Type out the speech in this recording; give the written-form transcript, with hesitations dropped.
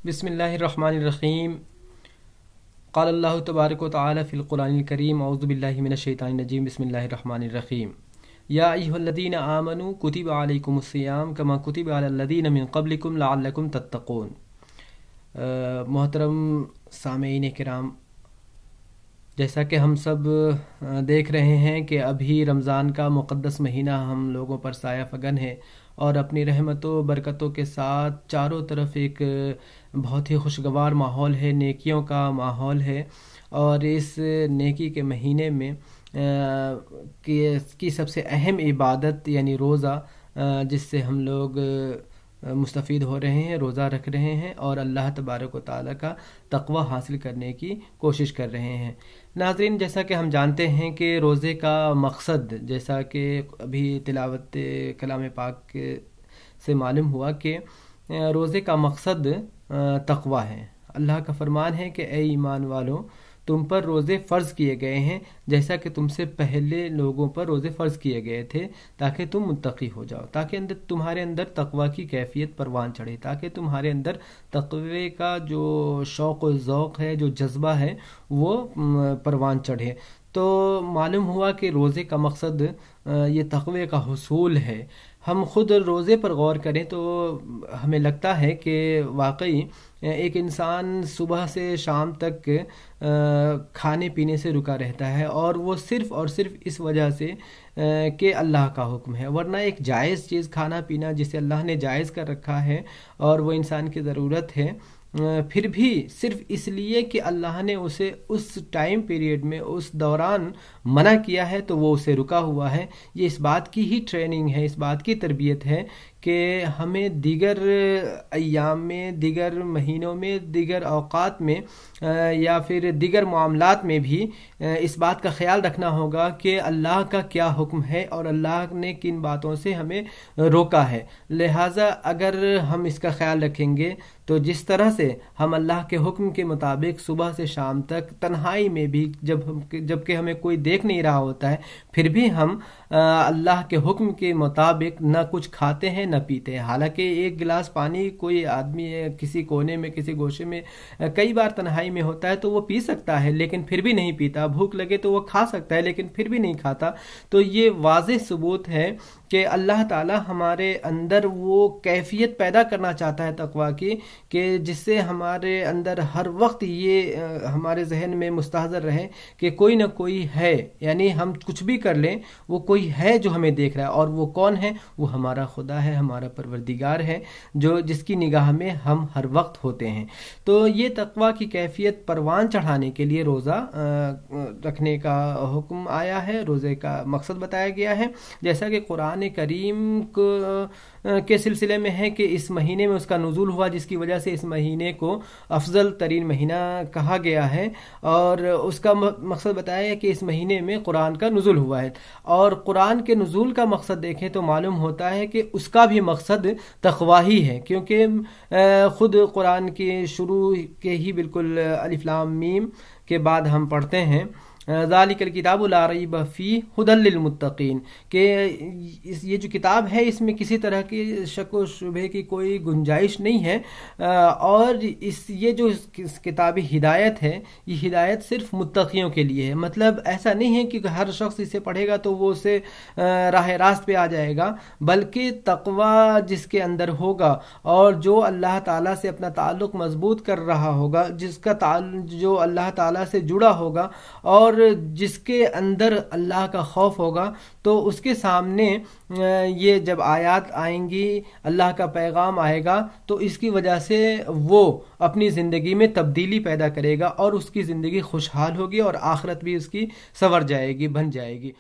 بسم اللہ الرحمن الرحیم قال اللہ تبارک و تعالی فی القرآن الکریم اعوذ باللہ من الشیطان الرجیم بسم اللہ الرحمن الرحیم یا ایھا الذین آمنوا کتب علیکم الصیام کما کتب علی الذین من قبلکم لعلکم تتقون۔ محترم سامعین کرام، جیسا کہ ہم سب دیکھ رہے ہیں کہ ابھی رمضان کا مقدس مہینہ ہم لوگوں پر سایہ فگن ہے اور اپنی رحمت و برکتوں کے ساتھ چاروں طرف ایک بہت ہی خوشگوار ماحول ہے، نیکیوں کا ماحول ہے، اور اس نیکی کے مہینے میں کی سب سے اہم عبادت یعنی روزہ، جس سے ہم لوگ مستفید ہو رہے ہیں، روزہ رکھ رہے ہیں اور اللہ تبارک و تعالیٰ کا تقوی حاصل کرنے کی کوشش کر رہے ہیں۔ ناظرین، جیسا کہ ہم جانتے ہیں کہ روزے کا مقصد، جیسا کہ ابھی تلاوت کلام پاک سے معلوم ہوا کہ روزے کا مقصد تقوی ہے۔ اللہ کا فرمان ہے کہ اے ایمان والو، تم پر روزے فرض کیے گئے ہیں جیسا کہ تم سے پہلے لوگوں پر روزے فرض کیے گئے تھے، تاکہ تم متقی ہو جاؤ، تاکہ تمہارے اندر تقوی کی کیفیت پروان چڑھے، تاکہ تمہارے اندر تقوی کا جو شوق و ذوق ہے، جو جذبہ ہے، وہ پروان چڑھے۔ تو معلوم ہوا کہ روزے کا مقصد یہ تقوی کا حصول ہے۔ ہم خود روزے پر غور کریں تو ہمیں لگتا ہے کہ واقعی ایک انسان صبح سے شام تک کھانے پینے سے رکا رہتا ہے، اور وہ صرف اور صرف اس وجہ سے کہ اللہ کا حکم ہے، ورنہ ایک جائز چیز کھانا پینا جسے اللہ نے جائز کر رکھا ہے اور وہ انسان کی ضرورت ہے، پھر بھی صرف اس لیے کہ اللہ نے اسے اس ٹائم پیریڈ میں اس دوران منع کیا ہے تو وہ اسے رکا ہوا ہے۔ یہ اس بات کی ہی ٹریننگ ہے، اس بات کی تربیت ہے کہ ہمیں دیگر ایام میں، دیگر مہینوں میں، دیگر اوقات میں یا پھر دیگر معاملات میں بھی اس بات کا خیال رکھنا ہوگا کہ اللہ کا کیا حکم ہے اور اللہ نے کن باتوں سے ہمیں روکا ہے۔ لہٰذا اگر ہم اس کا خیال رکھیں گے تو جس طرح سے ہم اللہ کے حکم کے مطابق صبح سے شام تک تنہائی میں بھی جب کہ ہمیں کوئی دیکھ نہیں رہا ہوتا ہے، پھر بھی ہم اللہ کے حکم کے مطابق نہ کچھ کھاتے ہیں نہ پیتے ہیں، حالانکہ ایک گلاس پانی کوئی آدمی کسی کونے میں، کسی گوشے میں کئی بار تنہائی میں ہوتا ہے تو وہ پی سکتا ہے، لیکن پھر بھی نہیں پیتا۔ بھوک لگے تو وہ کھا سکتا ہے لیکن پھر بھی نہیں کھاتا۔ تو یہ واضح ثبوت ہے کہ اللہ تعالی ہمارے اندر وہ کیفیت پیدا کرنا چاہتا ہے تقوی کی، کہ جس سے ہمارے اندر ہر وقت یہ ہمارے ذہن میں مستحضر رہے کہ کوئی نہ کوئی ہے، یعنی ہم کچھ بھی کر لیں وہ کوئی ہے جو ہمیں دیکھ رہا ہے، اور وہ کون ہے؟ وہ ہمارا خدا ہے، ہمارا پروردگار ہے، جس کی نگاہ میں ہم ہر وقت ہوتے ہیں۔ تو یہ تقوی کی کیفیت پروان چڑھانے کے لیے روزہ رکھنے کا حکم آیا ہے، روزے کا مقصد بتایا گیا ہے، جیسا کہ قرآن کریم کے سلسلے میں ہے کہ اس مہینے میں اس کا نزول ہوا، جس کی وجہ سے اس مہینے کو افضل ترین مہینہ کہا گیا ہے، اور اس کا مقصد بتایا ہے کہ اس مہینے میں قرآن کا نزول ہوا ہے۔ اور قرآن کے نزول کا مقصد دیکھیں تو معلوم ہوتا ہے کہ اس کا بھی مقصد تقوی ہی ہے، کیونکہ خود قرآن کے شروع کے ہی بالکل الف لام میم کے بعد ہم پڑھتے ہیں ذالک الکتاب لا ریب فیہ ھدی للمتقین، کہ یہ جو کتاب ہے اس میں کسی طرح کی شک و شبہ کی کوئی گنجائش نہیں ہے، اور یہ جو کتابی ہدایت ہے، یہ ہدایت صرف متقیوں کے لیے ہے۔ مطلب ایسا نہیں ہے کہ ہر شخص اسے پڑھے گا تو وہ اسے راہ راست پہ آ جائے گا، بلکہ تقوی جس کے اندر ہوگا اور جو اللہ تعالیٰ سے اپنا تعلق مضبوط کر رہا ہوگا، جو اللہ تعالیٰ سے جڑا ہوگا اور جس کے اندر اللہ کا خوف ہوگا، تو اس کے سامنے یہ جب آیات آئیں گی، اللہ کا پیغام آئے گا، تو اس کی وجہ سے وہ اپنی زندگی میں تبدیلی پیدا کرے گا اور اس کی زندگی خوشحال ہوگی اور آخرت بھی اس کی سنور جائے گی، بن جائے گی۔